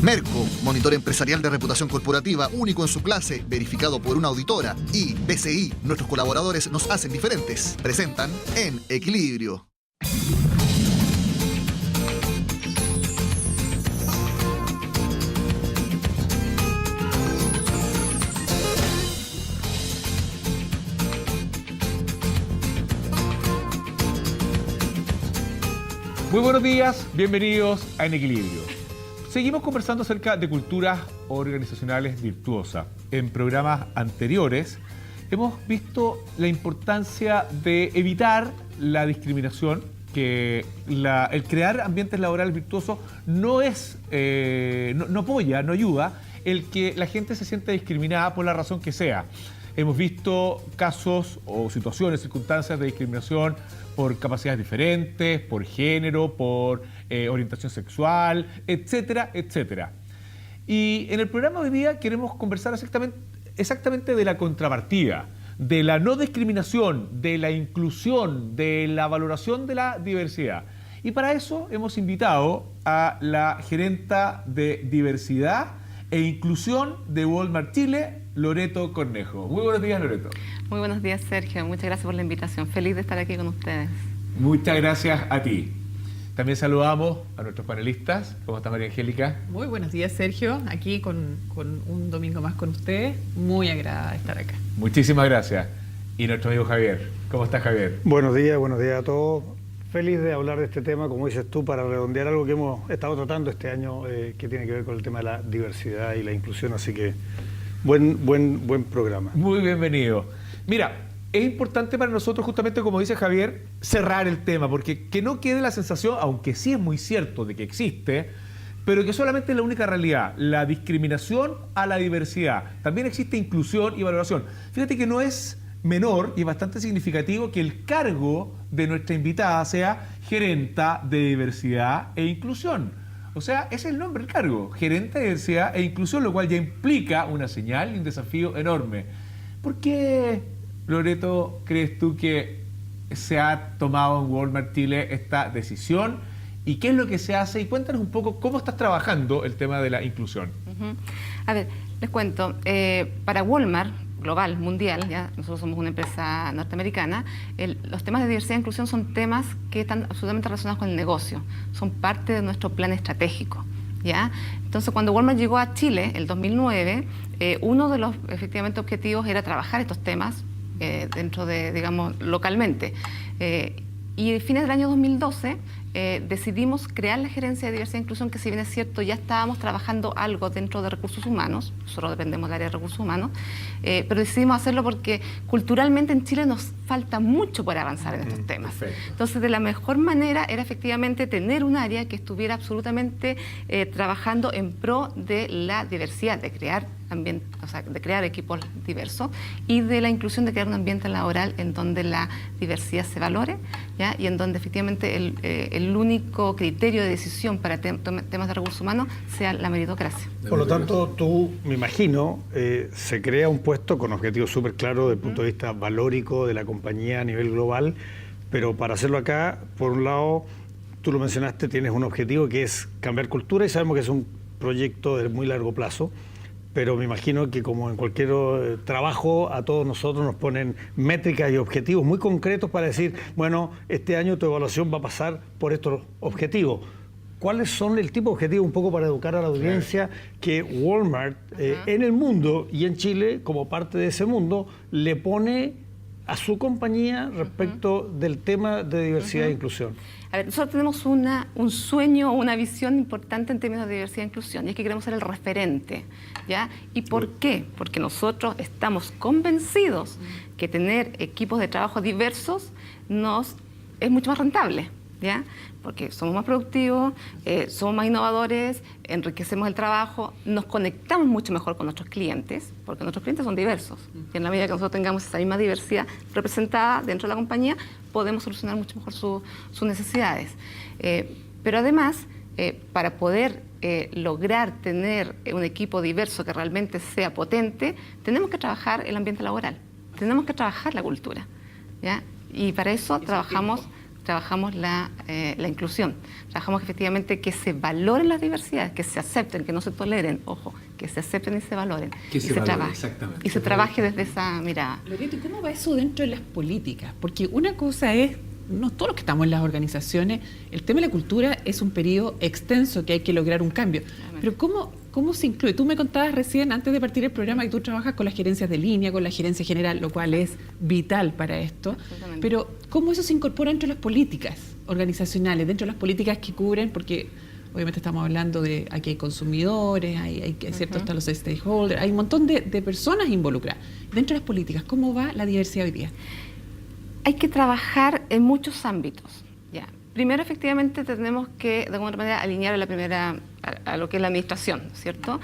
Merco, monitor empresarial de reputación corporativa, único en su clase, verificado por una auditora. Y BCI, nuestros colaboradores nos hacen diferentes. Presentan En Equilibrio. Muy buenos días, bienvenidos a En Equilibrio. Seguimos conversando acerca de culturas organizacionales virtuosas. En programas anteriores hemos visto la importancia de evitar la discriminación, que el crear ambientes laborales virtuosos no apoya, no ayuda el que la gente se sienta discriminada por la razón que sea. Hemos visto casos o situaciones, circunstancias de discriminación por capacidades diferentes, por género, por orientación sexual, etcétera, etcétera. Y en el programa de hoy día queremos conversar exactamente de la contrapartida, de la no discriminación, de la inclusión, de la valoración de la diversidad. Y para eso hemos invitado a la gerenta de diversidad e inclusión de Walmart Chile, Loreto Cornejo. Muy buenos días, Loreto. Muy buenos días, Sergio. Muchas gracias por la invitación. Feliz de estar aquí con ustedes. Muchas gracias a ti. También saludamos a nuestros panelistas. ¿Cómo está María Angélica? Muy buenos días, Sergio. Aquí con un domingo más con ustedes. Muy agradable estar acá. Muchísimas gracias. Y nuestro amigo Javier. ¿Cómo estás, Javier? Buenos días a todos. Feliz de hablar de este tema, como dices tú, para redondear algo que hemos estado tratando este año, que tiene que ver con el tema de la diversidad y la inclusión. Así que buen programa. Muy bienvenido. Mira, es importante para nosotros, justamente como dice Javier, cerrar el tema, porque que no quede la sensación, aunque sí es muy cierto de que existe, pero que solamente es la única realidad, la discriminación a la diversidad. También existe inclusión y valoración. Fíjate que no es menor y bastante significativo que el cargo de nuestra invitada sea gerenta de diversidad e inclusión. O sea, ese es el nombre del cargo, gerente de diversidad e inclusión, lo cual ya implica una señal y un desafío enorme. ¿Por qué, Loreto, crees tú que se ha tomado en Walmart Chile esta decisión? ¿Y qué es lo que se hace? Y cuéntanos un poco cómo estás trabajando el tema de la inclusión. A ver, les cuento. Para Walmart, global, mundial, ya nosotros somos una empresa norteamericana, los temas de diversidad e inclusión son temas que están absolutamente relacionados con el negocio, son parte de nuestro plan estratégico, ¿ya? Entonces, cuando Walmart llegó a Chile, el 2009, uno de los, efectivamente, objetivos era trabajar estos temas dentro de, digamos, localmente. Y a fines del año 2012 decidimos crear la Gerencia de Diversidad e Inclusión, que si bien es cierto, ya estábamos trabajando algo dentro de recursos humanos, nosotros dependemos del área de recursos humanos, pero decidimos hacerlo porque culturalmente en Chile nos falta mucho por avanzar en estos temas. Perfecto. Entonces, de la mejor manera era efectivamente tener un área que estuviera absolutamente trabajando en pro de la diversidad, de crear de crear equipos diversos y de la inclusión, de crear un ambiente laboral en donde la diversidad se valore, ¿ya? Y en donde efectivamente el único criterio de decisión para temas de recursos humanos sea la meritocracia. Por lo tanto, tú, me imagino, se crea un puesto con objetivos súper claros desde el punto de vista valórico de la compañía a nivel global, pero para hacerlo acá, por un lado, tú lo mencionaste, tienes un objetivo que es cambiar cultura y sabemos que es un proyecto de muy largo plazo. Pero me imagino que, como en cualquier trabajo, a todos nosotros nos ponen métricas y objetivos muy concretos para decir, bueno, este año tu evaluación va a pasar por estos objetivos. ¿Cuáles son el tipo de objetivos, un poco para educar a la audiencia, que Walmart en el mundo y en Chile, como parte de ese mundo, le pone a su compañía respecto del tema de diversidad e inclusión? A ver, nosotros tenemos un sueño, una visión importante en términos de diversidad e inclusión, y es que queremos ser el referente, ¿ya? ¿Y por qué? Porque nosotros estamos convencidos que tener equipos de trabajo diversos es mucho más rentable, ¿ya? Porque somos más productivos, somos más innovadores, enriquecemos el trabajo, nos conectamos mucho mejor con nuestros clientes, porque nuestros clientes son diversos. Y en la medida que nosotros tengamos esa misma diversidad representada dentro de la compañía, podemos solucionar mucho mejor sus necesidades. Pero además, para poder lograr tener un equipo diverso que realmente sea potente, tenemos que trabajar el ambiente laboral, tenemos que trabajar la cultura, ¿ya? Y para eso trabajamos trabajamos la inclusión. Trabajamos efectivamente que se valoren las diversidades, que se acepten, que no se toleren, ojo, que se acepten y se valoren. Que se valore, exactamente. Y se trabaje desde esa mirada. Loreto, ¿y cómo va eso dentro de las políticas? Porque una cosa es, no todos los que estamos en las organizaciones, el tema de la cultura es un periodo extenso que hay que lograr un cambio. Pero ¿cómo se incluye? Tú me contabas recién, antes de partir el programa, que tú trabajas con las gerencias de línea, con la gerencia general, lo cual es vital para esto. Pero ¿cómo eso se incorpora dentro de las políticas organizacionales, dentro de las políticas que cubren? Porque obviamente estamos hablando de, aquí hay consumidores, ¿cierto? Están los stakeholders, hay un montón de personas involucradas. Dentro de las políticas, ¿cómo va la diversidad hoy día? Hay que trabajar en muchos ámbitos. Ya. Primero, efectivamente, tenemos que, de alguna manera, alinear a lo que es la administración, ¿cierto?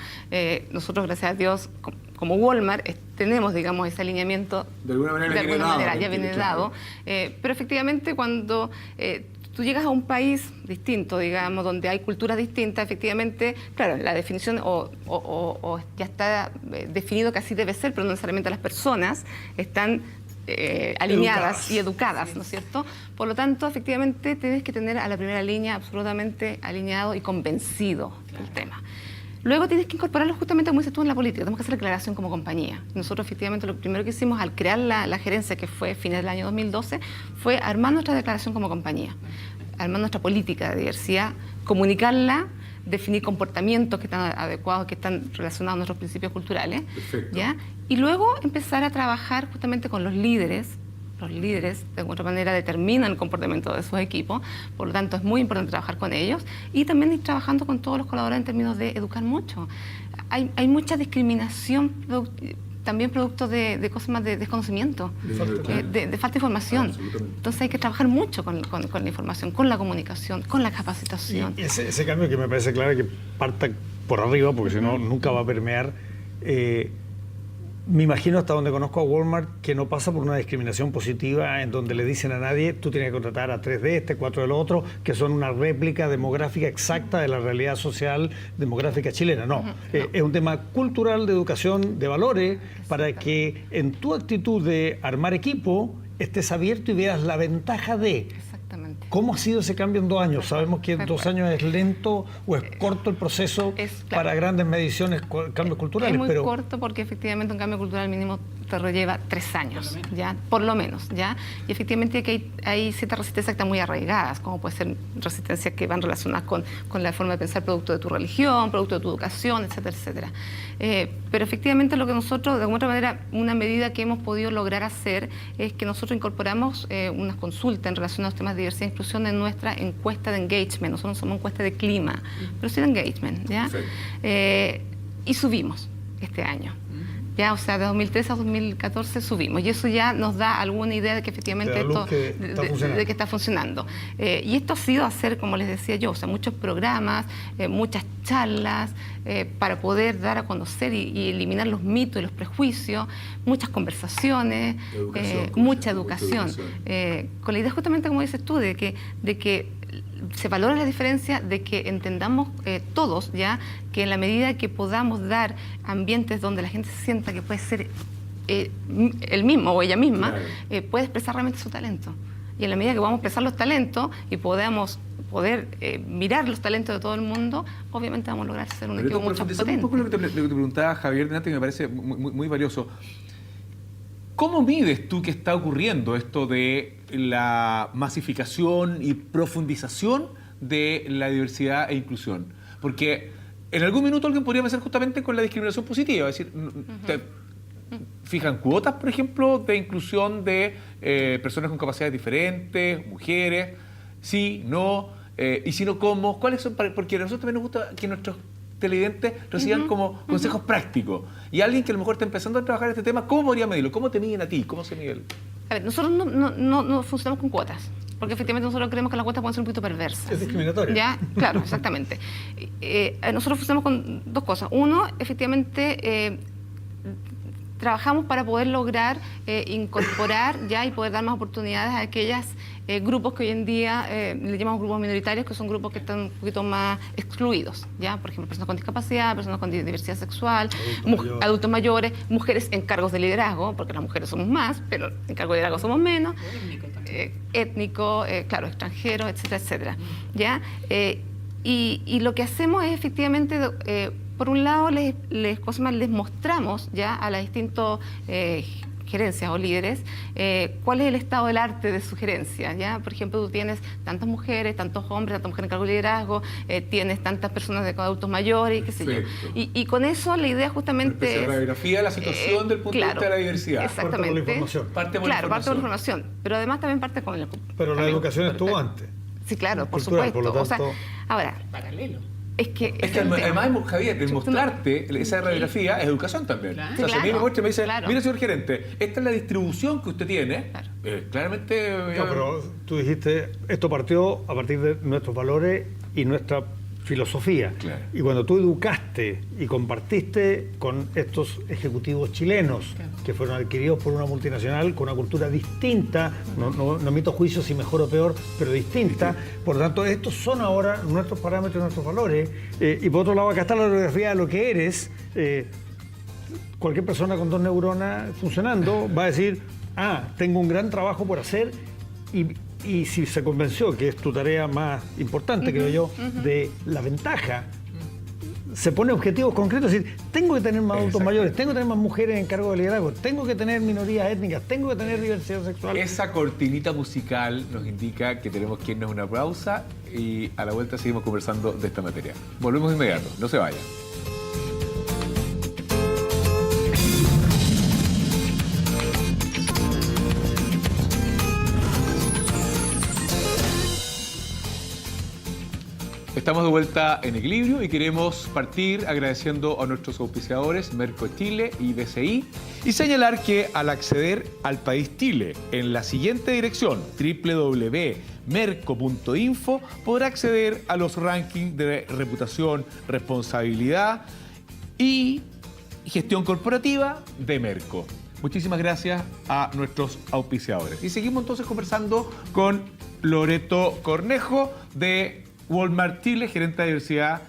Nosotros, gracias a Dios, como Walmart, tenemos, digamos, ese alineamiento. De alguna manera Ya viene dado. Pero efectivamente, cuando tú llegas a un país distinto, digamos, donde hay culturas distintas, efectivamente, claro, la definición o ya está definido que así debe ser, pero no necesariamente las personas están alineadas y educadas, ¿no es cierto? Por lo tanto, efectivamente, tienes que tener a la primera línea absolutamente alineado y convencido del tema. Luego tienes que incorporarlo justamente, como dices tú, en la política. Tenemos que hacer declaración como compañía. Nosotros, efectivamente, lo primero que hicimos al crear la gerencia, que fue fines del año 2012, fue armar nuestra declaración como compañía, armar nuestra política de diversidad, comunicarla, definir comportamientos que están adecuados, que están relacionados a nuestros principios culturales. Perfecto. ¿Ya? Y luego empezar a trabajar justamente con los líderes. Los líderes, de alguna manera, determinan el comportamiento de sus equipos, por lo tanto es muy importante trabajar con ellos y también ir trabajando con todos los colaboradores en términos de educar mucho. Hay mucha discriminación, también producto de cosas más de desconocimiento, de falta de información. Entonces hay que trabajar mucho con la información, con la comunicación, con la capacitación. Y ese cambio que me parece claro que parta por arriba, porque si no, nunca va a permear. Me imagino, hasta donde conozco a Walmart, que no pasa por una discriminación positiva en donde le dicen a nadie, tú tienes que contratar a 3 de este, 4 del otro, que son una réplica demográfica exacta de la realidad social demográfica chilena. No, es un tema cultural, de educación, de valores, para que en tu actitud de armar equipo estés abierto y veas la ventaja de... ¿Cómo ha sido ese cambio en 2 años? Sabemos que en 2 años es lento o es corto el proceso para grandes mediciones, cambios culturales. Es muy corto porque efectivamente un cambio cultural mínimo te lleva 3 años, ¿ya? Por lo menos, ¿ya? Y efectivamente que hay ciertas resistencias que están muy arraigadas, como puede ser resistencias que van relacionadas con la forma de pensar producto de tu religión, producto de tu educación, etcétera, etcétera. Pero efectivamente lo que nosotros, de alguna manera, una medida que hemos podido lograr hacer es que nosotros incorporamos unas consultas en relación a los temas de diversidad e inclusión en nuestra encuesta de engagement. Nosotros no somos encuesta de clima, pero sí de engagement, ¿ya? Y subimos este año. Ya, o sea, de 2013 a 2014 subimos y eso ya nos da alguna idea de que efectivamente esto de que está funcionando. Y esto ha sido hacer, como les decía yo, o sea, muchos programas, muchas charlas para poder dar a conocer y eliminar los mitos y los prejuicios, muchas conversaciones, mucha educación. Con la idea justamente, como dices tú, de que se valora la diferencia, de que entendamos todos ya que en la medida que podamos dar ambientes donde la gente se sienta que puede ser él mismo o ella misma, puede expresar realmente su talento. Y en la medida que podamos expresar los talentos y podamos mirar los talentos de todo el mundo, obviamente vamos a lograr ser un equipo mucho más potente. Un poco lo que te preguntaba Javier delante, que me parece muy valioso. ¿Cómo mides tú que está ocurriendo esto de la masificación y profundización de la diversidad e inclusión? Porque en algún minuto alguien podría pensar justamente con la discriminación positiva, es decir, te fijan cuotas, por ejemplo, de inclusión de personas con capacidades diferentes, mujeres, sí, no, y si no, ¿cómo? ¿Cuáles son? Porque a nosotros también nos gusta que nuestros televidentes reciban como consejos prácticos. Y alguien que a lo mejor está empezando a trabajar este tema, ¿cómo podría medirlo? ¿Cómo te miden a ti? ¿Cómo se mide? A ver, nosotros no funcionamos con cuotas, porque efectivamente nosotros creemos que las cuotas pueden ser un poquito perversas. Es discriminatorio. ¿Ya? Claro, exactamente. Nosotros funcionamos con 2 cosas. Uno, efectivamente, trabajamos para poder lograr incorporar ya y poder dar más oportunidades a aquellos grupos que hoy en día le llamamos grupos minoritarios, que son grupos que están un poquito más excluidos, ¿ya? Por ejemplo, personas con discapacidad, personas con diversidad sexual, adultos mayores, mujeres en cargos de liderazgo, porque las mujeres somos más, pero en cargos de liderazgo somos menos. étnico, claro, extranjero, etcétera, etcétera. ¿Ya? Y lo que hacemos es efectivamente, por un lado, les mostramos ya a las distintas gerencias o líderes cuál es el estado del arte de su gerencia. ¿Ya? Por ejemplo, tú tienes tantas mujeres, tantos hombres, tantas mujeres en cargo de liderazgo, tienes tantas personas de adultos mayores, qué sé yo. Y con eso la idea justamente es... radiografía de la situación del punto de vista de la diversidad. Exactamente. Parte por la información. Parte por la información. Pero además también parte con el... Pero la educación estuvo antes. Sí, claro, por Cultural, supuesto. por lo tanto, ahora, Paralelo. es que además, Javier, el mostrarte esa radiografía es educación también. Claro. O sea, si a mí me muestra y me dice, Claro. mira, señor gerente, esta es la distribución que usted tiene. Claro. Claramente... No, pero tú dijiste, esto partió a partir de nuestros valores y nuestra filosofía. Claro. Y cuando tú educaste y compartiste con estos ejecutivos chilenos, Claro. que fueron adquiridos por una multinacional con una cultura distinta, no emito juicios si mejor o peor, pero distinta, por lo tanto, estos son ahora nuestros parámetros, nuestros valores. Y por otro lado, acá está la radiografía de lo que eres. Cualquier persona con 2 neuronas funcionando va a decir, tengo un gran trabajo por hacer, y si se convenció, que es tu tarea más importante, creo yo, de la ventaja, se pone objetivos concretos, es decir, tengo que tener más adultos mayores, tengo que tener más mujeres en cargo de liderazgo, tengo que tener minorías étnicas, tengo que tener diversidad sexual. Esa cortinita musical nos indica que tenemos que irnos a una pausa y a la vuelta seguimos conversando de esta materia. Volvemos de inmediato, no se vayan. Estamos de vuelta en Equilibrio y queremos partir agradeciendo a nuestros auspiciadores Merco Chile y BCI y señalar que al acceder al país Chile en la siguiente dirección www.merco.info podrá acceder a los rankings de reputación, responsabilidad y gestión corporativa de Merco. Muchísimas gracias a nuestros auspiciadores. Y seguimos entonces conversando con Loreto Cornejo de Walmart Chile, gerente de diversidad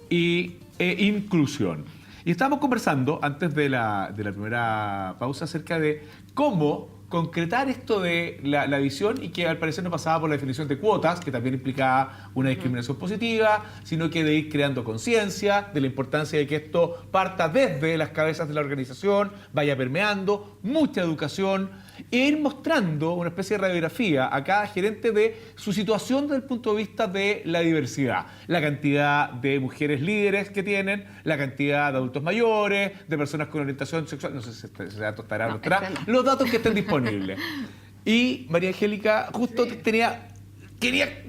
e inclusión. Y estábamos conversando antes de la primera pausa acerca de cómo concretar esto de la visión, y que al parecer no pasaba por la definición de cuotas, que también implicaba una discriminación positiva, sino que de ir creando conciencia de la importancia de que esto parta desde las cabezas de la organización, vaya permeando, mucha educación, e ir mostrando una especie de radiografía a cada gerente de su situación desde el punto de vista de la diversidad. La cantidad de mujeres líderes que tienen, la cantidad de adultos mayores, de personas con orientación sexual, no sé si ese dato estará, no estará, los datos que estén disponibles. Y María Angélica justo quería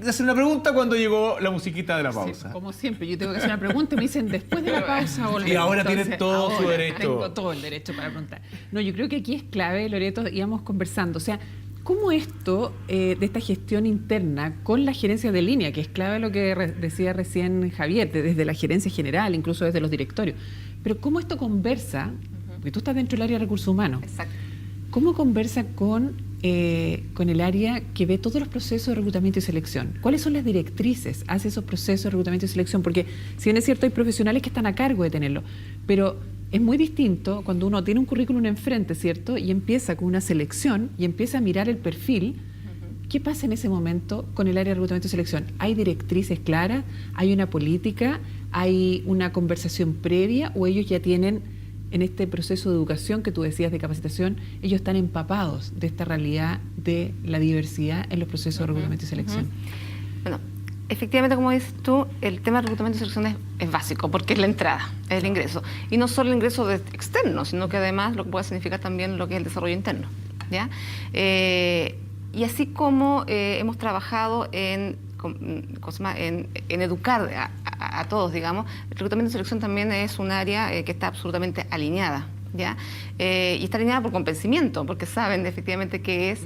hacer una pregunta cuando llegó la musiquita de la pausa. Sí, como siempre, yo tengo que hacer una pregunta y me dicen después de la pausa. Y ahora tiene todo su derecho. Tengo todo el derecho para preguntar. No, yo creo que aquí es clave, Loreto, íbamos conversando. O sea, ¿cómo esto de esta gestión interna con la gerencia de línea, que es clave lo que decía recién Javier, desde la gerencia general, incluso desde los directorios, pero cómo esto conversa, porque tú estás dentro del área de recursos humanos, exacto. ¿Cómo conversa con el área que ve todos los procesos de reclutamiento y selección? ¿Cuáles son las directrices hacia esos procesos de reclutamiento y selección? Porque si bien es cierto, hay profesionales que están a cargo de tenerlo, pero es muy distinto cuando uno tiene un currículum enfrente, ¿cierto? Y empieza con una selección y empieza a mirar el perfil. ¿Qué pasa en ese momento con el área de reclutamiento y selección? ¿Hay directrices claras? ¿Hay una política? ¿Hay una conversación previa? ¿O ellos ya tienen, en este proceso de educación que tú decías de capacitación, ellos están empapados de esta realidad de la diversidad en los procesos de reclutamiento y selección? Bueno, efectivamente, como dices tú, el tema de reclutamiento y selección es básico, porque es la entrada, es el ingreso. Y no solo el ingreso externo, sino que además lo que puede significar también lo que es el desarrollo interno, ¿ya? Y así como hemos trabajado en educar a todos, digamos, el reclutamiento y selección también es un área que está absolutamente alineada, ¿ya? Y está alineada por convencimiento, porque saben efectivamente que es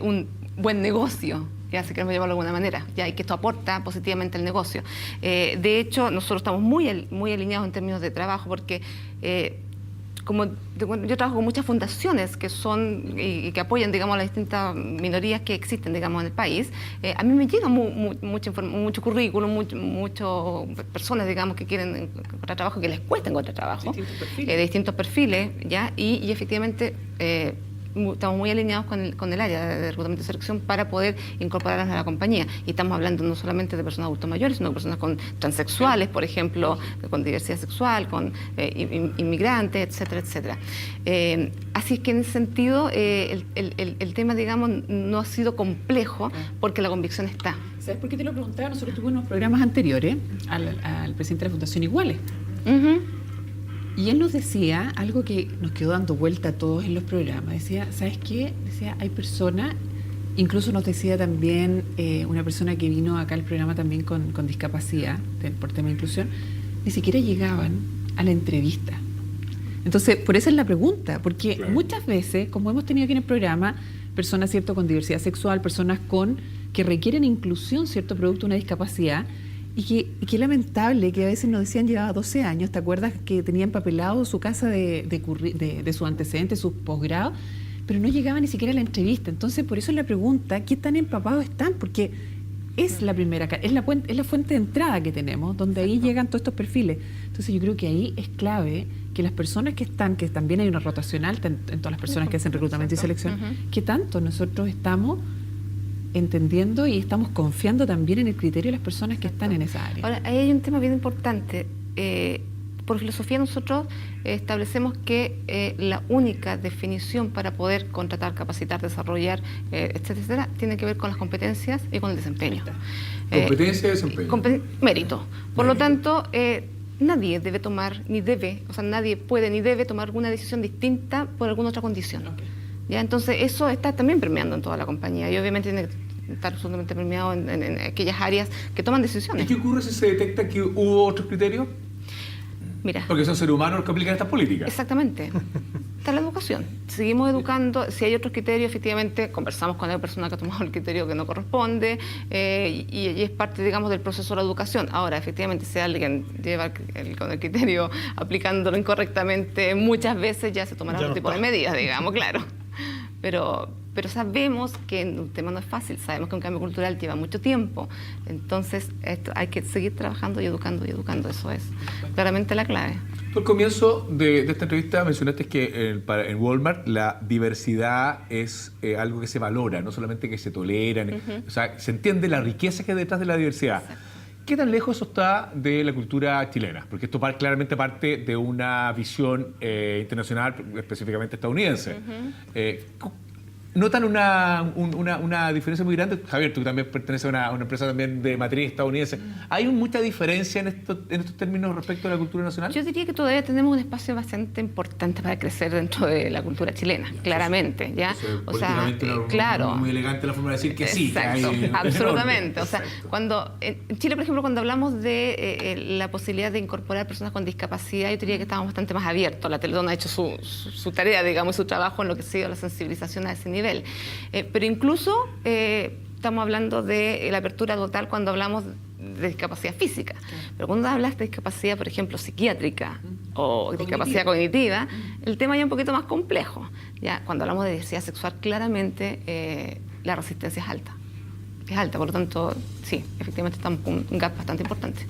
un buen negocio, ya si queremos llamarlo de alguna manera, ya, y que esto aporta positivamente al negocio. De hecho, nosotros estamos muy alineados en términos de trabajo, porque como yo trabajo con muchas fundaciones que son y que apoyan, digamos, a las distintas minorías que existen, digamos, en el país. A mí me llega mucho currículum, muchas personas, digamos, que quieren encontrar trabajo, que les cuesta encontrar trabajo, de distintos perfiles, ¿ya? Y efectivamente estamos muy alineados con el área de reclutamiento y selección para poder incorporarlas a la compañía. Y estamos hablando no solamente de personas adultos mayores, sino de personas transexuales, por ejemplo, con diversidad sexual, con inmigrantes, etcétera, etcétera. Así es que en ese sentido el tema, digamos, no ha sido complejo porque la convicción está. ¿Sabes por qué te lo preguntaba? Nosotros tuvimos unos programas anteriores al presidente de la Fundación Iguales. Y él nos decía algo que nos quedó dando vuelta a todos en los programas. Decía, ¿sabes qué? Decía, hay personas, incluso nos decía también una persona que vino acá al programa también con discapacidad, por tema de inclusión, ni siquiera llegaban a la entrevista. Entonces, por eso es la pregunta, porque claro, muchas veces, como hemos tenido aquí en el programa, personas, ¿cierto?, con diversidad sexual, personas que requieren inclusión, ¿cierto?, producto de una discapacidad, y que lamentable que a veces nos decían llevaba 12 años, ¿te acuerdas que tenía empapelado su casa de sus antecedentes, sus posgrados, pero no llegaba ni siquiera a la entrevista? Entonces, por eso es la pregunta, ¿qué tan empapados están? Porque es la primera, es la fuente de entrada que tenemos, donde ahí llegan todos estos perfiles. Entonces, yo creo que ahí es clave que las personas que también hay una rotacional en todas las personas que hacen reclutamiento y selección, que tanto nosotros estamos entendiendo y estamos confiando también en el criterio de las personas que están en esa área. Ahora, ahí hay un tema bien importante. Por filosofía nosotros establecemos que la única definición para poder contratar, capacitar, desarrollar, etcétera, tiene que ver con las competencias y con el desempeño. Competencia y desempeño. Mérito. Por lo tanto, nadie debe tomar, nadie puede ni debe tomar alguna decisión distinta por alguna otra condición. ¿Ya? Entonces, eso está también permeando en toda la compañía y obviamente tiene que estar absolutamente permeado en aquellas áreas que toman decisiones. ¿Y qué ocurre si se detecta que hubo otros criterios? Mira. Porque son seres humanos los que aplican estas políticas. Exactamente. Está la educación. Seguimos educando. Si hay otros criterios, efectivamente, conversamos con la persona que ha tomado el criterio que no corresponde y es parte, digamos, del proceso de la educación. Ahora, efectivamente, si alguien lleva con el criterio aplicándolo incorrectamente, muchas veces ya se tomará otro tipo de medidas, digamos, claro. Pero sabemos que el tema no es fácil, sabemos que un cambio cultural lleva mucho tiempo, entonces hay que seguir trabajando y educando, eso es claramente la clave. Tú al comienzo de esta entrevista mencionaste que en Walmart la diversidad es algo que se valora, no solamente que se toleran, o sea, se entiende la riqueza que hay detrás de la diversidad. Exacto. ¿Qué tan lejos eso está de la cultura chilena? Porque esto claramente parte de una visión internacional, específicamente estadounidense. ¿Notan una diferencia muy grande? Javier, tú también perteneces a una empresa también de matriz estadounidense. ¿Hay mucha diferencia en estos términos respecto a la cultura nacional? Yo diría que todavía tenemos un espacio bastante importante para crecer dentro de la cultura chilena, claramente. ¿Ya? O sea, claro. Muy elegante la forma de decir que sí. Exacto, que hay, absolutamente. O sea, cuando en Chile, por ejemplo, cuando hablamos de la posibilidad de incorporar personas con discapacidad, yo diría que estábamos bastante más abiertos. La Teletón ha hecho su tarea, digamos, su trabajo en lo que ha sido la sensibilización a ese nivel. Pero incluso estamos hablando de la apertura total cuando hablamos de discapacidad física. Pero cuando hablas de discapacidad, por ejemplo, psiquiátrica o discapacidad cognitiva, el tema ya es un poquito más complejo. Ya, cuando hablamos de diversidad sexual, claramente la resistencia es alta. Es alta, por lo tanto, sí, efectivamente estamos con un gap bastante importante.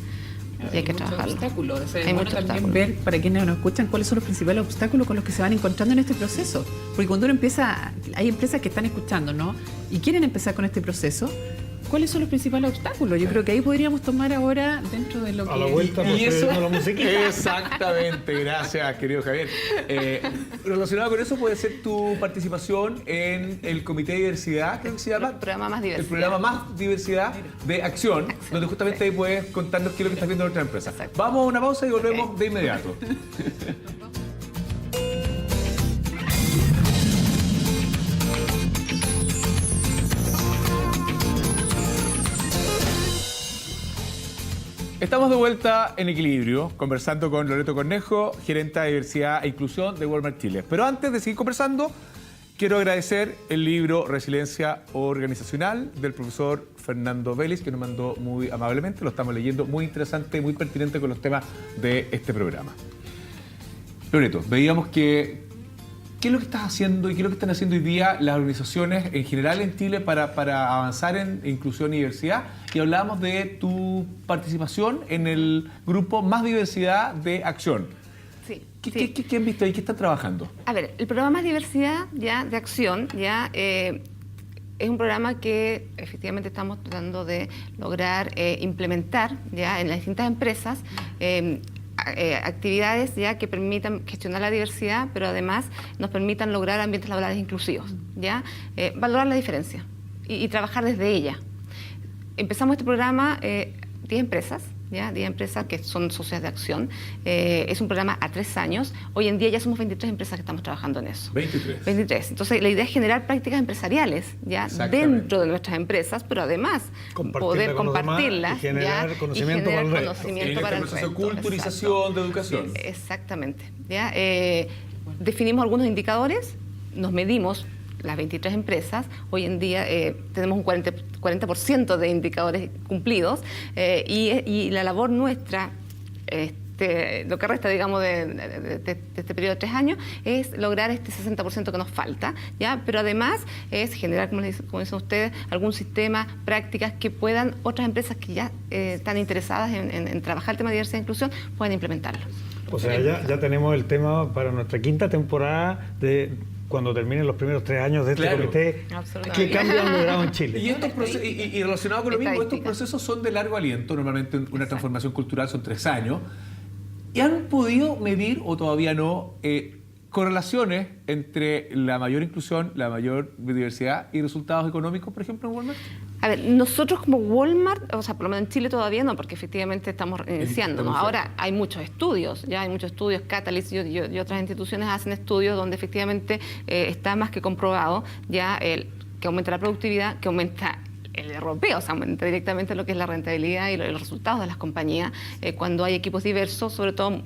Y hay que trabajar. Obstáculos. Hay mucho también ver, para quienes nos escuchan, cuáles son los principales obstáculos con los que se van encontrando en este proceso. Porque cuando uno empieza, hay empresas que están escuchando, ¿no? Y quieren empezar con este proceso. ¿Cuáles son los principales obstáculos? Yo creo que ahí podríamos tomar ahora dentro de lo que... A la vuelta, y eso, la musiquita. Exactamente, gracias, querido Javier. Relacionado con eso puede ser tu participación en el Comité de Diversidad, creo que se llama. El programa Más Diversidad. El programa Más Diversidad de Acción, donde justamente ahí puedes contarnos qué es lo que estás viendo en nuestra empresa. Exacto. Vamos a una pausa y volvemos de inmediato. Estamos de vuelta en Equilibrio, conversando con Loreto Cornejo, gerente de Diversidad e Inclusión de Walmart Chile. Pero antes de seguir conversando, quiero agradecer el libro Resiliencia Organizacional del profesor Fernando Vélez, que nos mandó muy amablemente. Lo estamos leyendo, muy interesante, muy pertinente con los temas de este programa. Loreto, veíamos que ¿qué es lo que estás haciendo y qué es lo que están haciendo hoy día las organizaciones en general en Chile para avanzar en inclusión y diversidad? Y hablábamos de tu participación en el grupo Más Diversidad de Acción. Sí, ¿Qué, sí. qué han visto ahí? ¿Qué están trabajando? A ver, el programa Diversidad ya de Acción ya es un programa que efectivamente estamos tratando de lograr implementar ya en las distintas empresas actividades ya que permitan gestionar la diversidad, pero además nos permitan lograr ambientes laborales inclusivos, ya valorar la diferencia y trabajar desde ella. Empezamos este programa 10 empresas. ¿Ya? 10 empresas que son socias de acción. Es un programa a 3 años. Hoy en día ya somos 23 empresas que estamos trabajando en eso. 23. Entonces, la idea es generar prácticas empresariales ya dentro de nuestras empresas, pero además poder compartirlas y generar conocimiento para el resto. En este proceso de culturización, de educación. Exactamente. ¿Ya? Definimos algunos indicadores, nos medimos las 23 empresas. Hoy en día tenemos un 40% de indicadores cumplidos y la labor nuestra, lo que resta, digamos, de este periodo de 3 años, es lograr este 60% que nos falta, ¿ya? Pero además es generar, como dicen ustedes, algún sistema, prácticas que puedan otras empresas que ya están interesadas en trabajar el tema de diversidad e inclusión, puedan implementarlo. O sea, ya tenemos el tema para nuestra 5ª temporada de cuando terminen los primeros 3 años de este comité. ¿Qué cambios han logrado en Chile? Y relacionado con lo mismo, estos procesos son de largo aliento. Normalmente una transformación cultural son 3 años. ¿Y han podido medir, o todavía no, correlaciones entre la mayor inclusión, la mayor biodiversidad y resultados económicos, por ejemplo, en Walmart? A ver, nosotros como Walmart, o sea, por lo menos en Chile todavía no, porque efectivamente estamos iniciándonos. Ahora hay muchos estudios, ya hay muchos estudios, Catalyst y otras instituciones hacen estudios donde efectivamente está más que comprobado ya que aumenta la productividad, que aumenta el ROP, o sea, aumenta directamente lo que es la rentabilidad y los resultados de las compañías. Cuando hay equipos diversos, sobre todo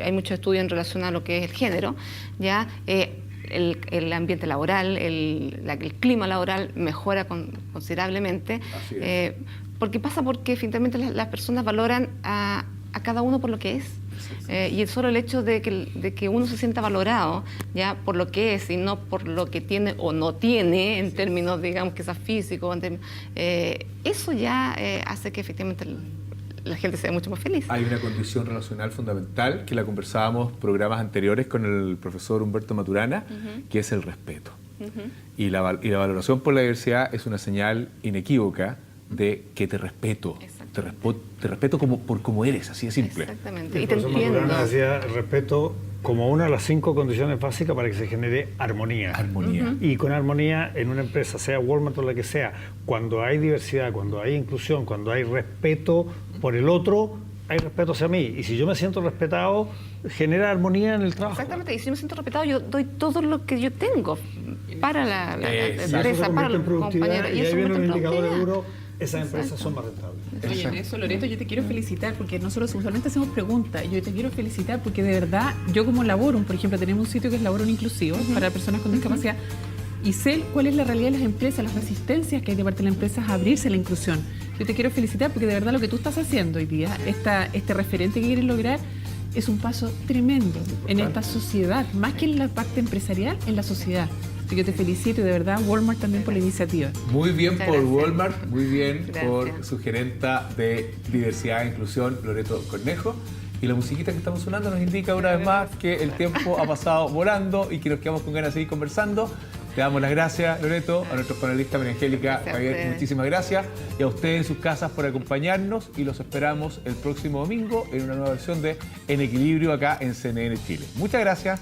hay muchos estudios en relación a lo que es el género, ya el ambiente laboral, el clima laboral mejora considerablemente. Porque finalmente las personas valoran a cada uno por lo que es. Y solo el hecho de que uno se sienta valorado ya por lo que es y no por lo que tiene o no tiene en términos, digamos, quizás físicos, eso ya hace que efectivamente la gente sea mucho más feliz. Hay una condición relacional fundamental que la conversábamos en programas anteriores con el profesor Humberto Maturana, que es el respeto. Y la valoración por la diversidad es una señal inequívoca de que te respeto. Te respeto por como eres, así de simple. Exactamente. Y te entiendo. Maturana decía el respeto como una de las 5 condiciones básicas para que se genere armonía. Y con armonía en una empresa, sea Walmart o la que sea, cuando hay diversidad, cuando hay inclusión, cuando hay respeto por el otro, hay respeto hacia mí. Y si yo me siento respetado, genera armonía en el trabajo. Exactamente. Y si yo me siento respetado, yo doy todo lo que yo tengo para la empresa, para los compañeros. Y ahí viene un indicador duro. Esas empresas son más rentables. Oye, en eso, Loreto, yo te quiero felicitar porque nosotros usualmente hacemos preguntas. Yo te quiero felicitar porque de verdad, yo como Laborum, por ejemplo, tenemos un sitio que es Laborum Inclusivo para personas con discapacidad y sé cuál es la realidad de las empresas, las resistencias que hay de parte de las empresas a abrirse a la inclusión. Yo te quiero felicitar porque de verdad lo que tú estás haciendo hoy día, este referente que quieres lograr, es un paso tremendo en esta sociedad, más que en la parte empresarial, en la sociedad. Así que te felicito y de verdad Walmart también por la iniciativa. Muy bien por Walmart, muy bien por su gerenta de diversidad e inclusión, Loreto Cornejo. Y la musiquita que estamos sonando nos indica una vez más que el tiempo ha pasado volando y que nos quedamos con ganas de seguir conversando. Te damos las gracias, Loreto, a nuestros panelistas, María Angélica, Javier, muchísimas gracias. Y a ustedes en sus casas por acompañarnos y los esperamos el próximo domingo en una nueva versión de En Equilibrio acá en CNN Chile. Muchas gracias.